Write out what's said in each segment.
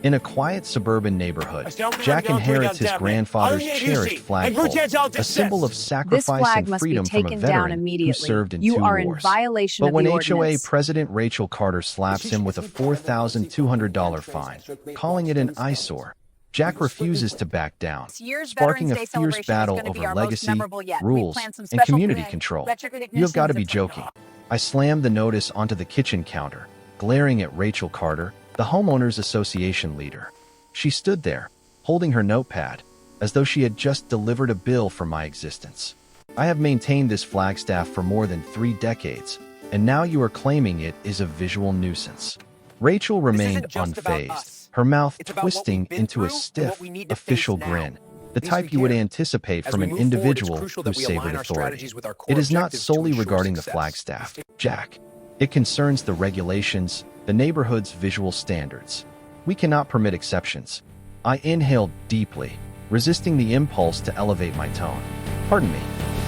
In a quiet suburban neighborhood, Jack inherits his grandfather's cherished flagpole, a symbol of This sacrifice flag and must be freedom from a taken down veteran who immediately. served in You two are in wars. violation But of when the HOA ordinance. President Rachel Carter slaps him with a $4,200 fine, calling it an eyesore, Jack refuses to back down, sparking a fierce battle over legacy, rules, and community control. You have got to be joking. I slammed the notice onto the kitchen counter, glaring at Rachel Carter, the homeowners association leader. She stood there, holding her notepad, as though she had just delivered a bill for my existence. I have maintained this flagstaff for more than 3 decades, and now you are claiming it is a visual nuisance. Rachel remained unfazed, her mouth twisting into a stiff, official grin, the type you would anticipate from an individual who savored authority. It is not solely regarding the flagstaff, Jack. It concerns the regulations, the neighborhood's visual standards. We cannot permit exceptions. I inhaled deeply, resisting the impulse to elevate my tone. Pardon me,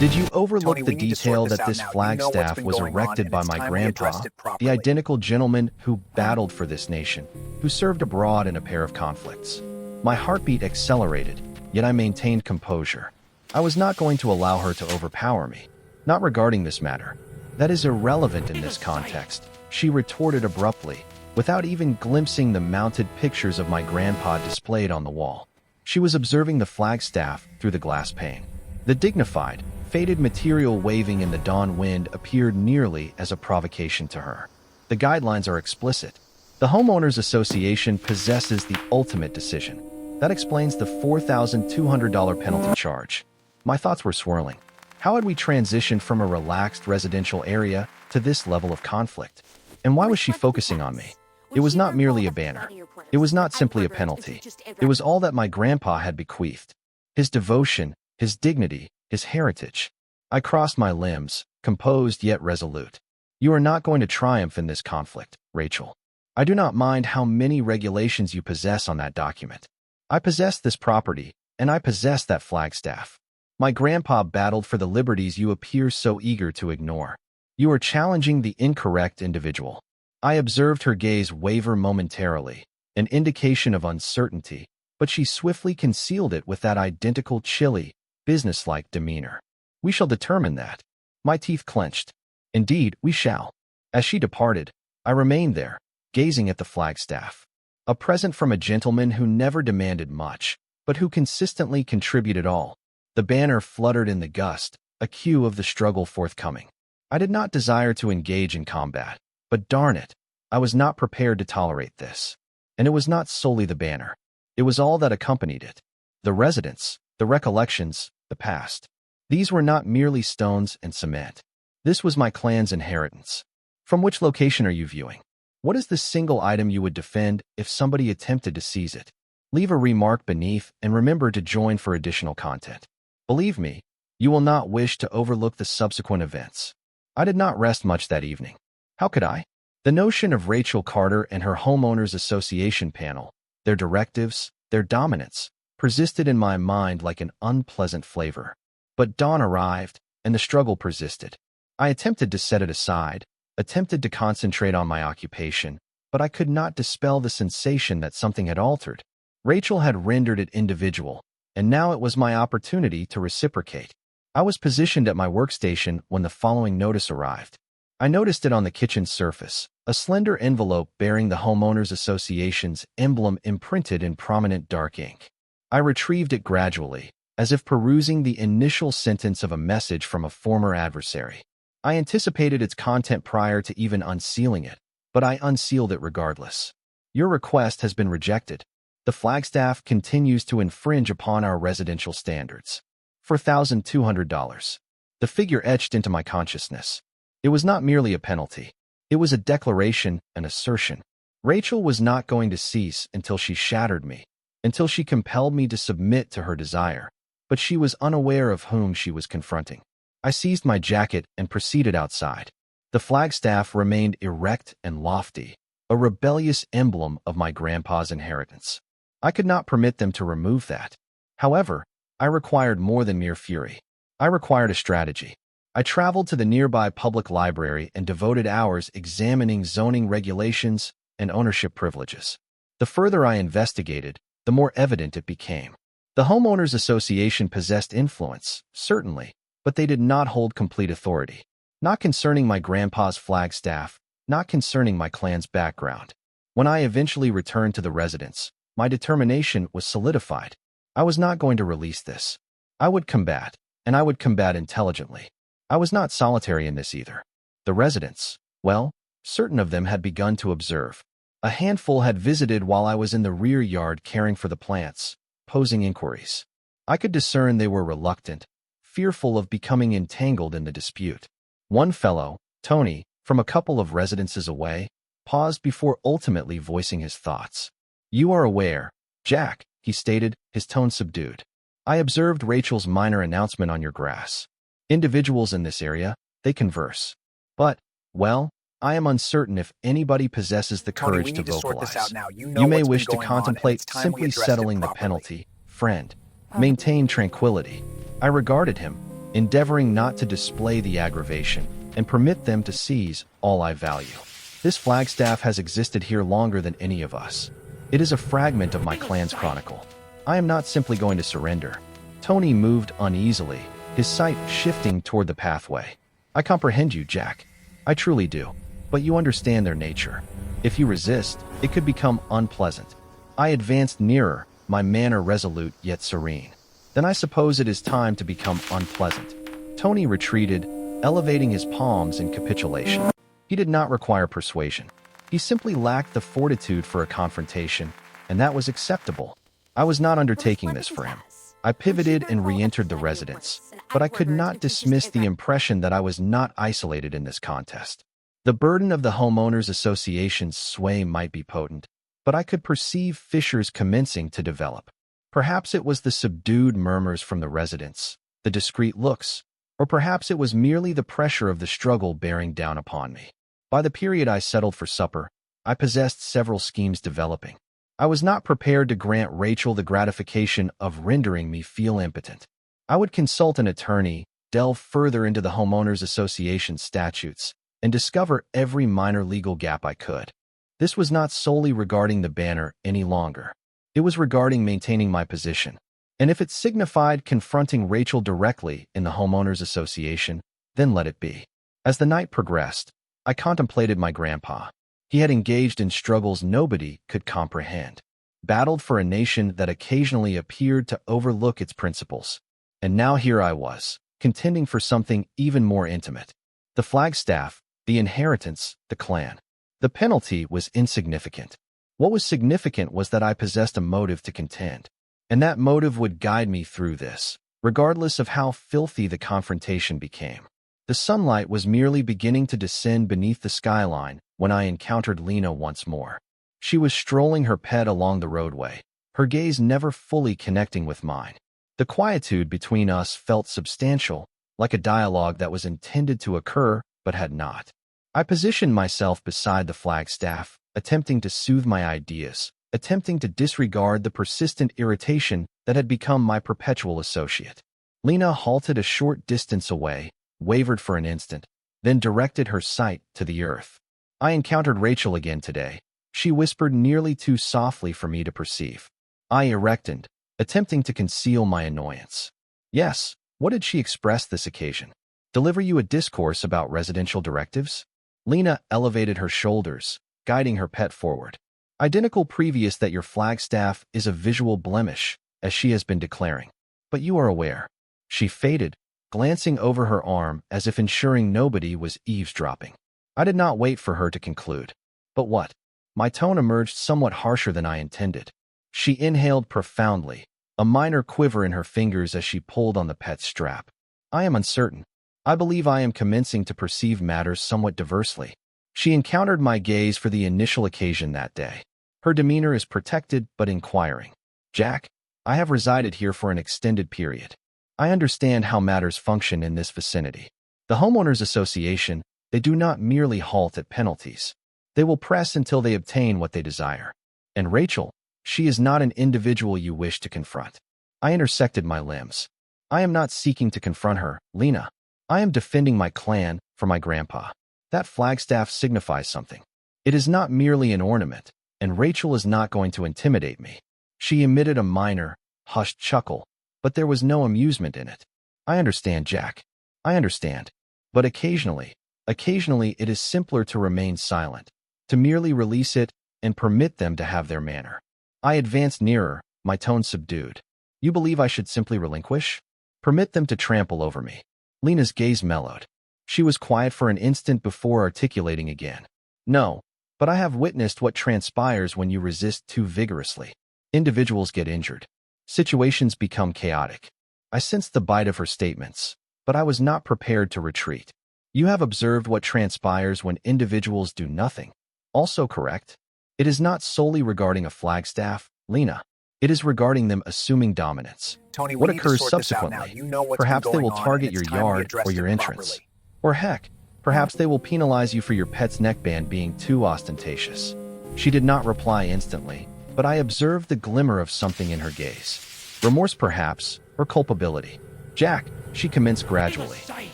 did you overlook the detail that this flagstaff was erected by my grandpa, the identical gentleman who battled for this nation, who served abroad in a pair of conflicts? My heartbeat accelerated, yet I maintained composure. I was not going to allow her to overpower me. Not regarding this matter. That is irrelevant in this context, she retorted abruptly, without even glimpsing the mounted pictures of my grandpa displayed on the wall. She was observing the flagstaff through the glass pane. The dignified, faded material waving in the dawn wind appeared nearly as a provocation to her. The guidelines are explicit. The Homeowners Association possesses the ultimate decision. That explains the $4,200 penalty charge. My thoughts were swirling. How had we transitioned from a relaxed residential area to this level of conflict? And why was she focusing on me? It was not merely a banner. It was not simply a penalty. It was all that my grandpa had bequeathed. His devotion, his dignity, his heritage. I crossed my limbs, composed yet resolute. You are not going to triumph in this conflict, Rachel. I do not mind how many regulations you possess on that document. I possess this property, and I possess that flagstaff. My grandpa battled for the liberties you appear so eager to ignore. You are challenging the incorrect individual. I observed her gaze waver momentarily, an indication of uncertainty, but she swiftly concealed it with that identical chilly, businesslike demeanor. We shall determine that. My teeth clenched. Indeed, we shall. As she departed, I remained there, gazing at the flagstaff. A present from a gentleman who never demanded much, but who consistently contributed all. The banner fluttered in the gust, a cue of the struggle forthcoming. I did not desire to engage in combat, but darn it, I was not prepared to tolerate this. And it was not solely the banner. It was all that accompanied it. The residents, the recollections, the past. These were not merely stones and cement. This was my clan's inheritance. From which location are you viewing? What is the single item you would defend if somebody attempted to seize it? Leave a remark beneath and remember to join for additional content. Believe me, you will not wish to overlook the subsequent events. I did not rest much that evening. How could I? The notion of Rachel Carter and her Homeowners Association panel, their directives, their dominance, persisted in my mind like an unpleasant flavor. But dawn arrived, and the struggle persisted. I attempted to set it aside, attempted to concentrate on my occupation, but I could not dispel the sensation that something had altered. Rachel had rendered it individual, and now it was my opportunity to reciprocate. I was positioned at my workstation when the following notice arrived. I noticed it on the kitchen surface, a slender envelope bearing the Homeowners Association's emblem imprinted in prominent dark ink. I retrieved it gradually, as if perusing the initial sentence of a message from a former adversary. I anticipated its content prior to even unsealing it, but I unsealed it regardless. Your request has been rejected. The flagstaff continues to infringe upon our residential standards. $4,200. The figure etched into my consciousness. It was not merely a penalty. It was a declaration, an assertion. Rachel was not going to cease until she shattered me, until she compelled me to submit to her desire. But she was unaware of whom she was confronting. I seized my jacket and proceeded outside. The flagstaff remained erect and lofty, a rebellious emblem of my grandpa's inheritance. I could not permit them to remove that. However, I required more than mere fury. I required a strategy. I traveled to the nearby public library and devoted hours examining zoning regulations and ownership privileges. The further I investigated, the more evident it became. The homeowners association possessed influence, certainly, but they did not hold complete authority. Not concerning my grandpa's flagstaff, not concerning my clan's background. When I eventually returned to the residence, my determination was solidified. I was not going to release this. I would combat, and I would combat intelligently. I was not solitary in this either. The residents, well, certain of them had begun to observe. A handful had visited while I was in the rear yard caring for the plants, posing inquiries. I could discern they were reluctant, fearful of becoming entangled in the dispute. One fellow, Tony, from a couple of residences away, paused before ultimately voicing his thoughts. "You are aware, Jack," he stated, his tone subdued. "I observed Rachel's minor announcement on your grass. Individuals in this area, they converse. But, well, I am uncertain if anybody possesses the courage to vocalize. You may wish to contemplate simply settling the penalty, friend. Maintain tranquility." I regarded him, endeavoring not to display the aggravation, and permit them to seize all I value. This flagstaff has existed here longer than any of us. It is a fragment of my clan's chronicle. I am not simply going to surrender. Tony moved uneasily, his sight shifting toward the pathway. "I comprehend you, Jack. I truly do. But you understand their nature. If you resist, it could become unpleasant." I advanced nearer, my manner resolute yet serene. "Then I suppose it is time to become unpleasant." Tony retreated, elevating his palms in capitulation. He did not require persuasion. He simply lacked the fortitude for a confrontation, and that was acceptable. I was not undertaking this for him. I pivoted and re-entered the residence, but I could not dismiss the impression that I was not isolated in this contest. The burden of the homeowners association's sway might be potent, but I could perceive fissures commencing to develop. Perhaps it was the subdued murmurs from the residents, the discreet looks, or perhaps it was merely the pressure of the struggle bearing down upon me. By the period I settled for supper, I possessed several schemes developing. I was not prepared to grant Rachel the gratification of rendering me feel impotent. I would consult an attorney, delve further into the homeowners association statutes, and discover every minor legal gap I could. This was not solely regarding the banner any longer. It was regarding maintaining my position. And if it signified confronting Rachel directly in the homeowners association, then let it be. As the night progressed, I contemplated my grandpa. He had engaged in struggles nobody could comprehend, battled for a nation that occasionally appeared to overlook its principles. And now here I was, contending for something even more intimate. The flagstaff, the inheritance, the clan. The penalty was insignificant. What was significant was that I possessed a motive to contend, and that motive would guide me through this, regardless of how filthy the confrontation became. The sunlight was merely beginning to descend beneath the skyline when I encountered Lena once more. She was strolling her pet along the roadway, her gaze never fully connecting with mine. The quietude between us felt substantial, like a dialogue that was intended to occur but had not. I positioned myself beside the flagstaff, attempting to soothe my ideas, attempting to disregard the persistent irritation that had become my perpetual associate. Lena halted a short distance away, wavered for an instant, then directed her sight to the earth. "I encountered Rachel again today," she whispered nearly too softly for me to perceive. I erected, attempting to conceal my annoyance. "Yes, what did she express this occasion? Deliver you a discourse about residential directives?" Lena elevated her shoulders, guiding her pet forward. "Identical previous that your flagstaff is a visual blemish, as she has been declaring. But you are aware." She faded, glancing over her arm as if ensuring nobody was eavesdropping. I did not wait for her to conclude. "But what?" My tone emerged somewhat harsher than I intended. She inhaled profoundly, a minor quiver in her fingers as she pulled on the pet's strap. "I am uncertain. I believe I am commencing to perceive matters somewhat diversely." She encountered my gaze for the initial occasion that day. Her demeanor is protected but inquiring. "Jack, I have resided here for an extended period. I understand how matters function in this vicinity. The homeowners association, they do not merely halt at penalties. They will press until they obtain what they desire. And Rachel, she is not an individual you wish to confront." I intersected my limbs. "I am not seeking to confront her, Lena. I am defending my clan for my grandpa. That flagstaff signifies something. It is not merely an ornament, and Rachel is not going to intimidate me. She emitted a minor, hushed chuckle, but there was no amusement in it. I understand, Jack. I understand. But occasionally it is simpler to remain silent, to merely release it and permit them to have their manner. I advanced nearer, my tone subdued. You believe I should simply relinquish? Permit them to trample over me. Lena's gaze mellowed. She was quiet for an instant before articulating again. No, but I have witnessed what transpires when you resist too vigorously. Individuals get injured. Situations become chaotic. I sensed the bite of her statements, but I was not prepared to retreat. You have observed what transpires when individuals do nothing. Also correct. It is not solely regarding a Flagstaff, Lena. It is regarding them assuming dominance. Tony, What occurs subsequently? Perhaps they will target your yard or your entrance. Or heck, perhaps they will penalize you for your pet's neckband being too ostentatious. She did not reply instantly, but I observed the glimmer of something in her gaze. Remorse perhaps, or culpability. Jack, she commenced gradually.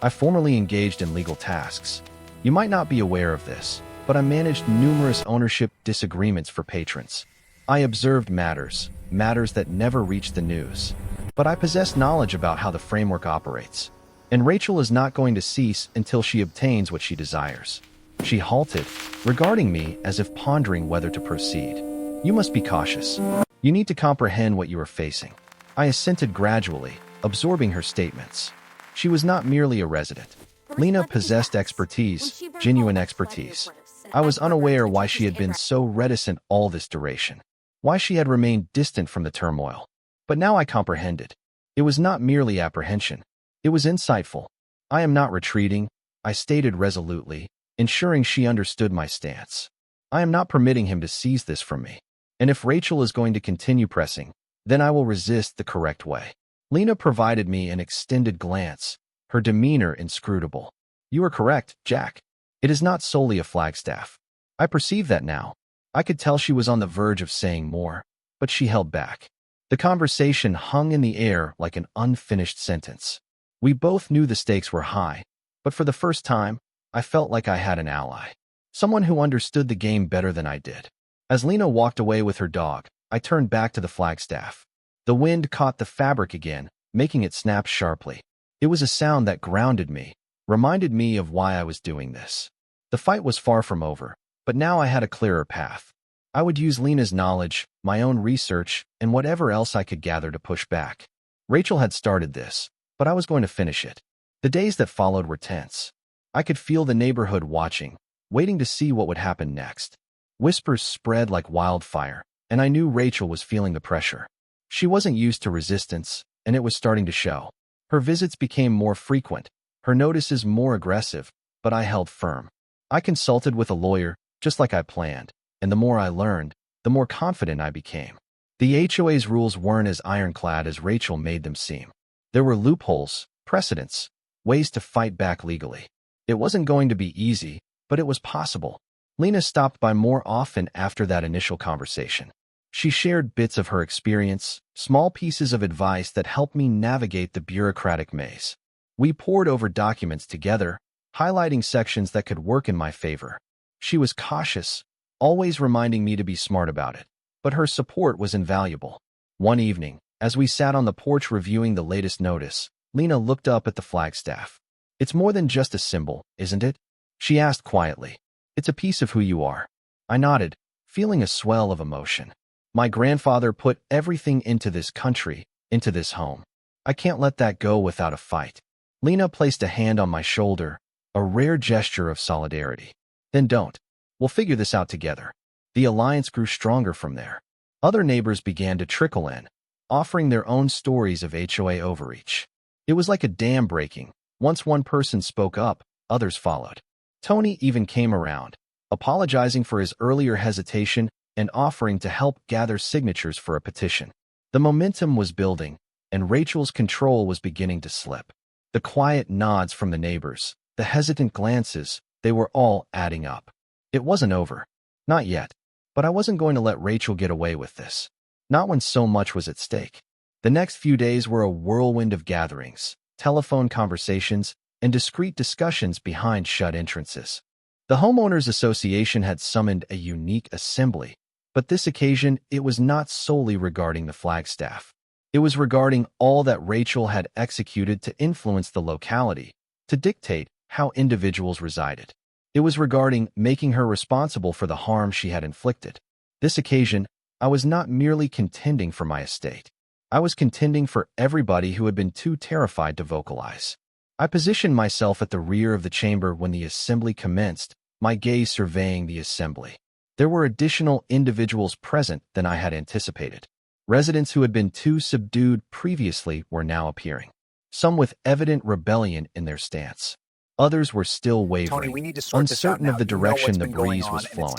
I formerly engaged in legal tasks. You might not be aware of this, but I managed numerous ownership disagreements for patrons. I observed matters that never reached the news. But I possess knowledge about how the framework operates. And Rachel is not going to cease until she obtains what she desires. She halted, regarding me as if pondering whether to proceed. You must be cautious. You need to comprehend what you are facing. I assented gradually, absorbing her statements. She was not merely a resident. Lena possessed expertise, genuine expertise. I was unaware why she had been so reticent all this duration, why she had remained distant from the turmoil. But now I comprehended. It was not merely apprehension. It was insightful. I am not retreating, I stated resolutely, ensuring she understood my stance. I am not permitting him to seize this from me. And if Rachel is going to continue pressing, then I will resist the correct way. Lena provided me an extended glance, her demeanor inscrutable. You are correct, Jack. It is not solely a Flagstaff. I perceive that now. I could tell she was on the verge of saying more, but she held back. The conversation hung in the air like an unfinished sentence. We both knew the stakes were high, but for the first time, I felt like I had an ally. Someone who understood the game better than I did. As Lena walked away with her dog, I turned back to the Flagstaff. The wind caught the fabric again, making it snap sharply. It was a sound that grounded me, reminded me of why I was doing this. The fight was far from over, but now I had a clearer path. I would use Lena's knowledge, my own research, and whatever else I could gather to push back. Rachel had started this, but I was going to finish it. The days that followed were tense. I could feel the neighborhood watching, waiting to see what would happen next. Whispers spread like wildfire, and I knew Rachel was feeling the pressure. She wasn't used to resistance, and it was starting to show. Her visits became more frequent, her notices more aggressive, but I held firm. I consulted with a lawyer, just like I planned, and the more I learned, the more confident I became. The HOA's rules weren't as ironclad as Rachel made them seem. There were loopholes, precedents, ways to fight back legally. It wasn't going to be easy, but it was possible. Lena stopped by more often after that initial conversation. She shared bits of her experience, small pieces of advice that helped me navigate the bureaucratic maze. We pored over documents together, highlighting sections that could work in my favor. She was cautious, always reminding me to be smart about it, but her support was invaluable. One evening, as we sat on the porch reviewing the latest notice, Lena looked up at the Flagstaff. It's more than just a symbol, isn't it? She asked quietly. It's a piece of who you are. I nodded, feeling a swell of emotion. My grandfather put everything into this country, into this home. I can't let that go without a fight. Lena placed a hand on my shoulder, a rare gesture of solidarity. Then don't. We'll figure this out together. The alliance grew stronger from there. Other neighbors began to trickle in, offering their own stories of HOA overreach. It was like a dam breaking. Once one person spoke up, others followed. Tony even came around, apologizing for his earlier hesitation and offering to help gather signatures for a petition. The momentum was building, and Rachel's control was beginning to slip. The quiet nods from the neighbors, the hesitant glances, they were all adding up. It wasn't over. Not yet. But I wasn't going to let Rachel get away with this. Not when so much was at stake. The next few days were a whirlwind of gatherings, telephone conversations, and discreet discussions behind shut entrances. The Homeowners Association had summoned a unique assembly, But this occasion, it was not solely regarding the Flagstaff. It was regarding all that Rachel had executed to influence the locality, to dictate how individuals resided. It was regarding making her responsible for the harm she had inflicted. This occasion, I was not merely contending for my estate. I was contending for everybody who had been too terrified to vocalize. I positioned myself at the rear of the chamber when the assembly commenced, my gaze surveying the assembly. There were additional individuals present than I had anticipated. Residents who had been too subdued previously were now appearing, some with evident rebellion in their stance. Others were still wavering, uncertain of the direction the breeze was flowing.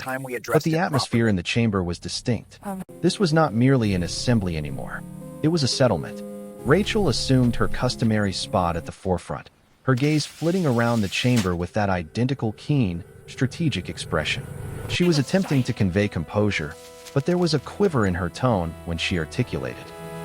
But the atmosphere in the chamber was distinct. This was not merely an assembly anymore. It was a settlement. Rachel assumed her customary spot at the forefront, her gaze flitting around the chamber with that identical keen, strategic expression. She was attempting to convey composure, but there was a quiver in her tone when she articulated.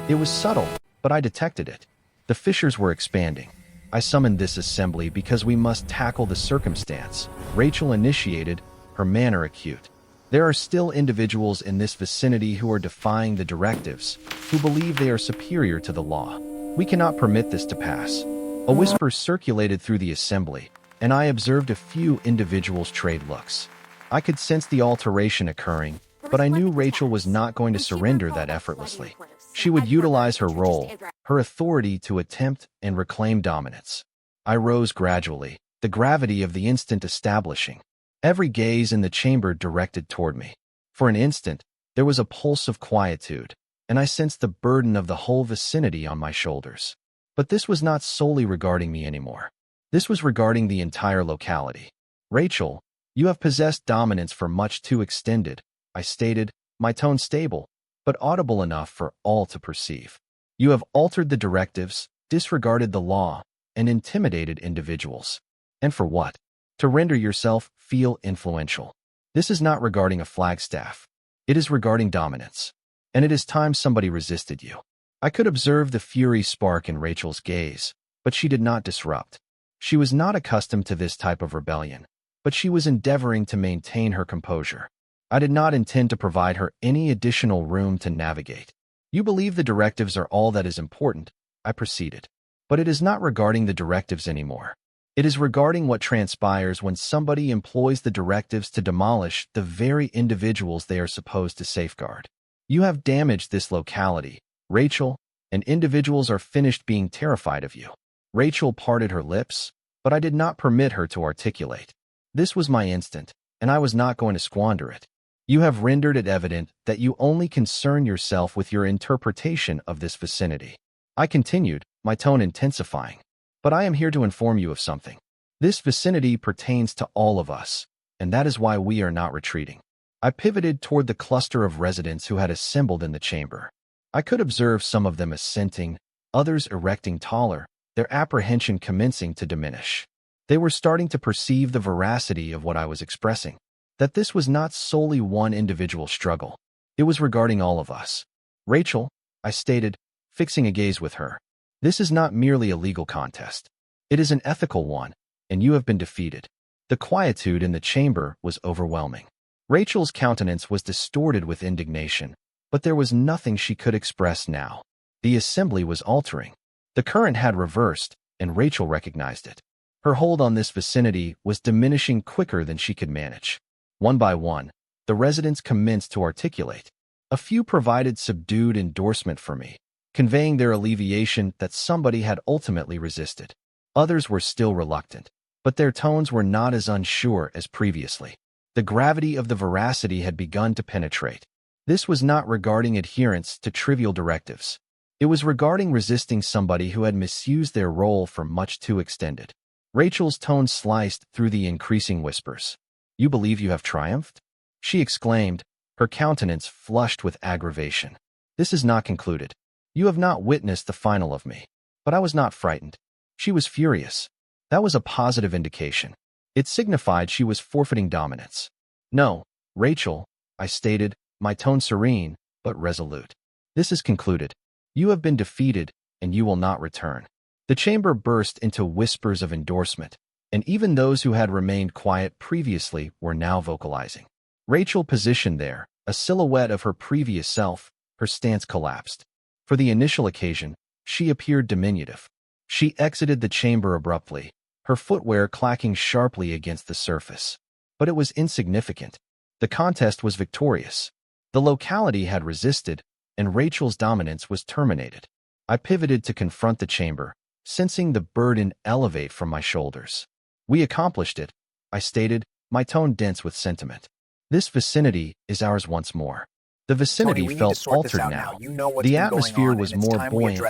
It was subtle, but I detected it. The fissures were expanding. I summoned this assembly because we must tackle the circumstance. Rachel initiated, her manner acute. There are still individuals in this vicinity who are defying the directives, who believe they are superior to the law. We cannot permit this to pass. A whisper circulated through the assembly, and I observed a few individuals trade looks. I could sense the alteration occurring, but I knew Rachel was not going to surrender that effortlessly. She would utilize her role, her authority to attempt and reclaim dominance. I rose gradually, the gravity of the instant establishing. Every gaze in the chamber directed toward me. For an instant, there was a pulse of quietude, and I sensed the burden of the whole vicinity on my shoulders. But this was not solely regarding me anymore. This was regarding the entire locality. Rachel, you have possessed dominance for much too extended, I stated, my tone stable, but audible enough for all to perceive. You have altered the directives, disregarded the law, and intimidated individuals. And for what? To render yourself feel influential. This is not regarding a Flagstaff. It is regarding dominance. And it is time somebody resisted you. I could observe the fury spark in Rachel's gaze, but she did not disrupt. She was not accustomed to this type of rebellion, but she was endeavoring to maintain her composure. I did not intend to provide her any additional room to navigate. You believe the directives are all that is important, I proceeded. But it is not regarding the directives anymore. It is regarding what transpires when somebody employs the directives to demolish the very individuals they are supposed to safeguard. You have damaged this locality, Rachel, and individuals are finished being terrified of you. Rachel parted her lips, but I did not permit her to articulate. This was my instant, and I was not going to squander it. You have rendered it evident that you only concern yourself with your interpretation of this vicinity. I continued, my tone intensifying. But I am here to inform you of something. This vicinity pertains to all of us, and that is why we are not retreating. I pivoted toward the cluster of residents who had assembled in the chamber. I could observe some of them assenting, others erecting taller, their apprehension commencing to diminish. They were starting to perceive the veracity of what I was expressing, that this was not solely one individual struggle. It was regarding all of us. Rachel, I stated, fixing a gaze with her. This is not merely a legal contest. It is an ethical one, and you have been defeated. The quietude in the chamber was overwhelming. Rachel's countenance was distorted with indignation, but there was nothing she could express now. The assembly was altering. The current had reversed, and Rachel recognized it. Her hold on this vicinity was diminishing quicker than she could manage. One by one, the residents commenced to articulate. A few provided subdued endorsement for me, conveying their alleviation that somebody had ultimately resisted. Others were still reluctant, but their tones were not as unsure as previously. The gravity of the veracity had begun to penetrate. This was not regarding adherence to trivial directives. It was regarding resisting somebody who had misused their role for much too extended. Rachel's tone sliced through the increasing whispers. You believe you have triumphed? She exclaimed, her countenance flushed with aggravation. This is not concluded. You have not witnessed the final of me. But I was not frightened. She was furious. That was a positive indication. It signified she was forfeiting dominance. No, Rachel, I stated, my tone serene, but resolute. This is concluded. You have been defeated, and you will not return. The chamber burst into whispers of endorsement, and even those who had remained quiet previously were now vocalizing. Rachel, positioned there, A silhouette of her previous self, her stance collapsed. For the initial occasion, she appeared diminutive. She exited the chamber abruptly, her footwear clacking sharply against the surface. But it was insignificant. The contest was victorious. The locality had resisted, and Rachel's dominance was terminated. I pivoted to confront the chamber, sensing the burden elevate from my shoulders. We accomplished it, I stated, my tone dense with sentiment. This vicinity is ours once more. The vicinity felt altered now. The atmosphere was more buoyant,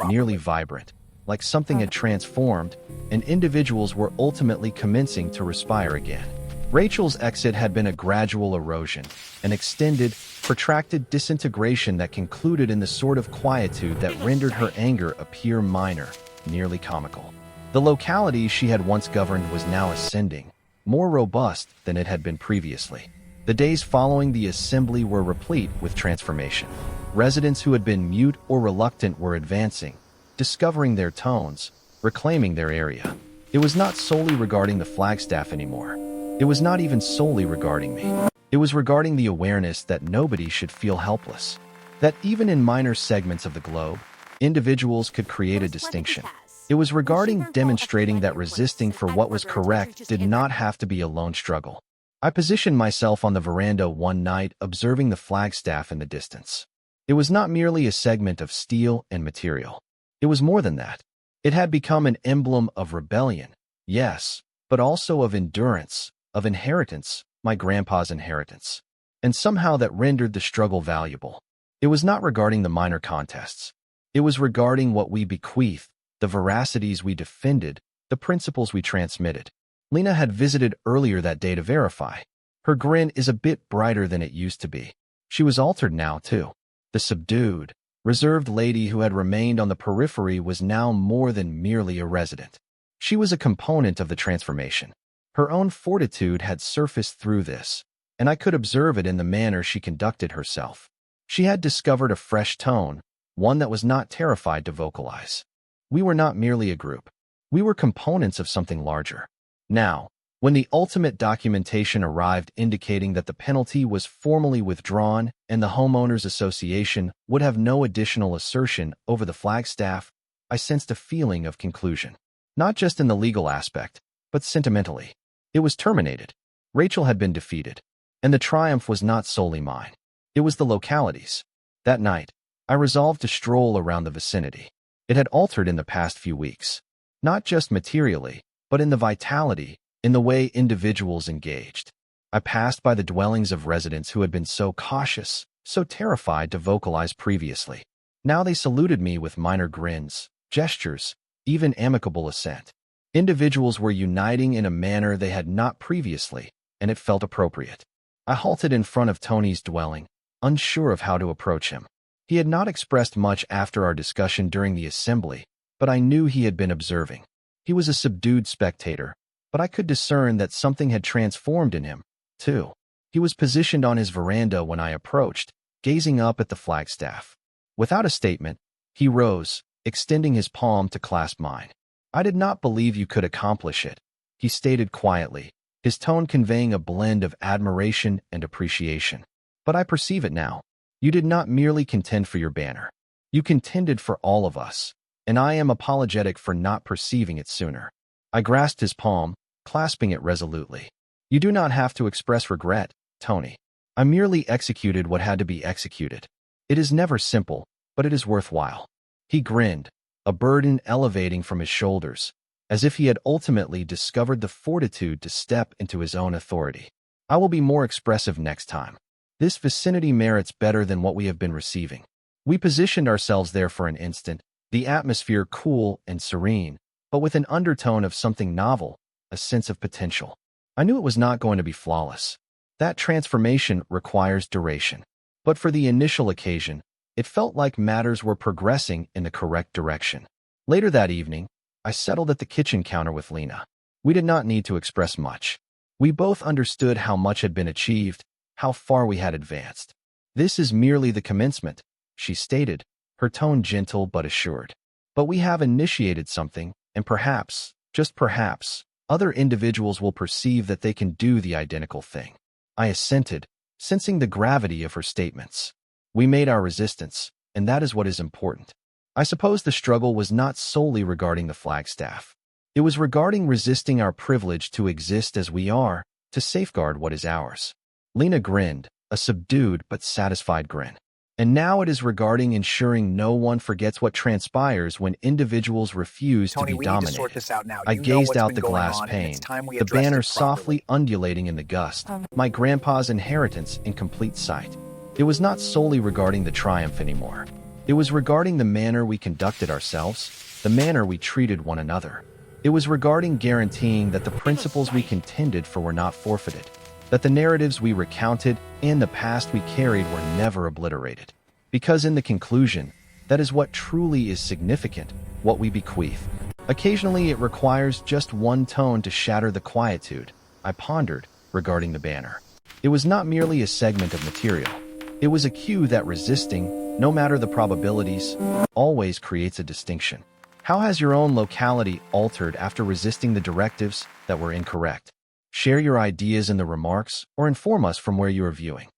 nearly vibrant, like something had transformed, and individuals were ultimately commencing to respire again. Rachel's exit had been a gradual erosion, an extended, protracted disintegration that concluded in the sort of quietude that rendered her anger appear minor, nearly comical. The locality she had once governed was now ascending, more robust than it had been previously. The days following the assembly were replete with transformation. Residents who had been mute or reluctant were advancing, discovering their tones, reclaiming their area. It was not solely regarding the Flagstaff anymore. It was not even solely regarding me. It was regarding the awareness that nobody should feel helpless. That even in minor segments of the globe, individuals could create a distinction. It was regarding demonstrating that resisting for what was correct did not have to be a lone struggle. I positioned myself on the veranda one night, observing the Flagstaff in the distance. It was not merely a segment of steel and material. It was more than that. It had become an emblem of rebellion, yes, but also of endurance, of inheritance, my grandpa's inheritance. And somehow that rendered the struggle valuable. It was not regarding the minor contests. It was regarding what we bequeathed, the veracities we defended, the principles we transmitted. Lena had visited earlier that day to verify. Her grin is a bit brighter than it used to be. She was altered now, too. The subdued, reserved lady who had remained on the periphery was now more than merely a resident. She was a component of the transformation. Her own fortitude had surfaced through this, and I could observe it in the manner she conducted herself. She had discovered a fresh tone, one that was not terrified to vocalize. We were not merely a group. We were components of something larger. Now, when the ultimate documentation arrived indicating that the penalty was formally withdrawn and the Homeowners Association would have no additional assertion over the Flagstaff, I sensed a feeling of conclusion. Not just in the legal aspect, but sentimentally. It was terminated. Rachel had been defeated. And the triumph was not solely mine. It was the locality's. That night, I resolved to stroll around the vicinity. It had altered in the past few weeks. Not just materially, but in the vitality, in the way individuals engaged. I passed by the dwellings of residents who had been so cautious, so terrified to vocalize previously. Now they saluted me with minor grins, gestures, even amicable assent. Individuals were uniting in a manner they had not previously, and it felt appropriate. I halted in front of Tony's dwelling, unsure of how to approach him. He had not expressed much after our discussion during the assembly, but I knew he had been observing. He was a subdued spectator, but I could discern that something had transformed in him, too. He was positioned on his veranda when I approached, gazing up at the Flagstaff. Without a statement, he rose, extending his palm to clasp mine. I did not believe you could accomplish it, he stated quietly, his tone conveying a blend of admiration and appreciation. But I perceive it now. You did not merely contend for your banner. You contended for all of us, and I am apologetic for not perceiving it sooner. I grasped his palm, clasping it resolutely. You do not have to express regret, Tony. I merely executed what had to be executed. It is never simple, but it is worthwhile. He grinned, a burden elevating from his shoulders, as if he had ultimately discovered the fortitude to step into his own authority. I will be more expressive next time. This vicinity merits better than what we have been receiving. We positioned ourselves there for an instant, the atmosphere cool and serene, but with an undertone of something novel, a sense of potential. I knew it was not going to be flawless. That transformation requires duration. But for the initial occasion, it felt like matters were progressing in the correct direction. Later that evening, I settled at the kitchen counter with Lena. We did not need to express much. We both understood how much had been achieved, how far we had advanced. This is merely the commencement, she stated, her tone gentle but assured. But we have initiated something, and perhaps, just perhaps, other individuals will perceive that they can do the identical thing. I assented, sensing the gravity of her statements. We made our resistance, and that is what is important. I suppose the struggle was not solely regarding the Flagstaff. It was regarding resisting our privilege to exist as we are, to safeguard what is ours. Lena grinned, a subdued but satisfied grin. And now it is regarding ensuring no one forgets what transpires when individuals refuse to be dominated. I gazed out the glass pane, the banner softly undulating in the gust, my grandpa's inheritance in complete sight. It was not solely regarding the triumph anymore. It was regarding the manner we conducted ourselves, the manner we treated one another. It was regarding guaranteeing that the principles we contended for were not forfeited, that the narratives we recounted and the past we carried were never obliterated. Because in the conclusion, that is what truly is significant, what we bequeath. Occasionally it requires just one tone to shatter the quietude, I pondered, regarding the banner. It was not merely a segment of material. It was a cue that resisting, no matter the probabilities, always creates a distinction. How has your own locality altered after resisting the directives that were incorrect? Share your ideas in the remarks or inform us from where you are viewing.